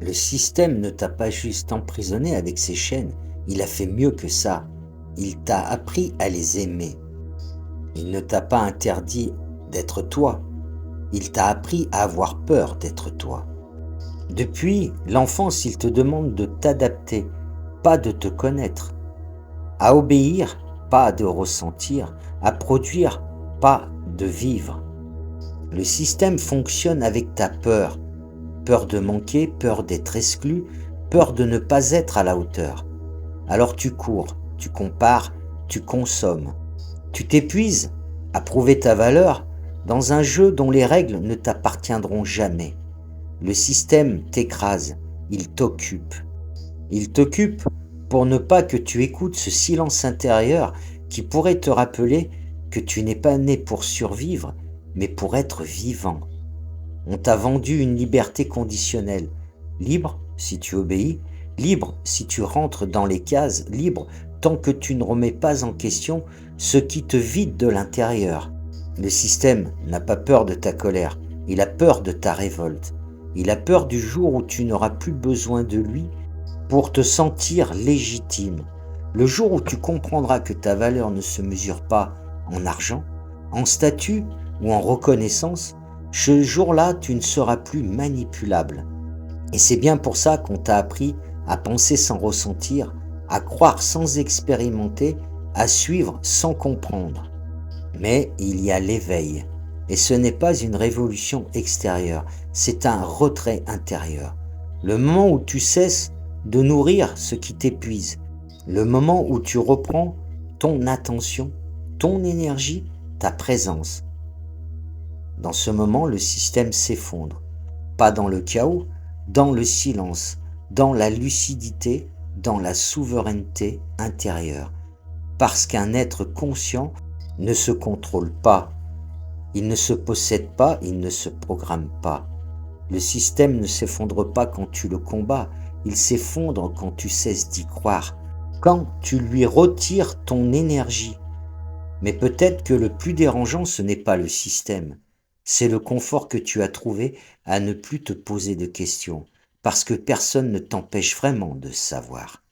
Le système ne t'a pas juste emprisonné avec ses chaînes, il a fait mieux que ça. Il t'a appris à les aimer. Il ne t'a pas interdit d'être toi, il t'a appris à avoir peur d'être toi. Depuis l'enfance, il te demande de t'adapter, pas de te connaître, à obéir, pas de ressentir, à produire, pas de vivre. Le système fonctionne avec ta peur, peur de manquer, peur d'être exclu, peur de ne pas être à la hauteur. Alors tu cours, tu compares, tu consommes. Tu t'épuises à prouver ta valeur dans un jeu dont les règles ne t'appartiendront jamais. Le système t'écrase, il t'occupe. Il t'occupe pour ne pas que tu écoutes ce silence intérieur qui pourrait te rappeler que tu n'es pas né pour survivre, mais pour être vivant. On t'a vendu une liberté conditionnelle. Libre si tu obéis, libre si tu rentres dans les cases, libre tant que tu ne remets pas en question ce qui te vide de l'intérieur. Le système n'a pas peur de ta colère, il a peur de ta révolte. Il a peur du jour où tu n'auras plus besoin de lui pour te sentir légitime. Le jour où tu comprendras que ta valeur ne se mesure pas en argent, en statut ou en reconnaissance, ce jour-là, tu ne seras plus manipulable. Et c'est bien pour ça qu'on t'a appris à penser sans ressentir, à croire sans expérimenter, à suivre sans comprendre. Mais il y a l'éveil. Et ce n'est pas une révolution extérieure, c'est un retrait intérieur. Le moment où tu cesses de nourrir ce qui t'épuise, le moment où tu reprends ton attention, ton énergie, ta présence. Dans ce moment, le système s'effondre. Pas dans le chaos, dans le silence, dans la lucidité, dans la souveraineté intérieure. Parce qu'un être conscient ne se contrôle pas, il ne se possède pas, il ne se programme pas. Le système ne s'effondre pas quand tu le combats, il s'effondre quand tu cesses d'y croire, quand tu lui retires ton énergie. Mais peut-être que le plus dérangeant, ce n'est pas le système, c'est le confort que tu as trouvé à ne plus te poser de questions, parce que personne ne t'empêche vraiment de savoir.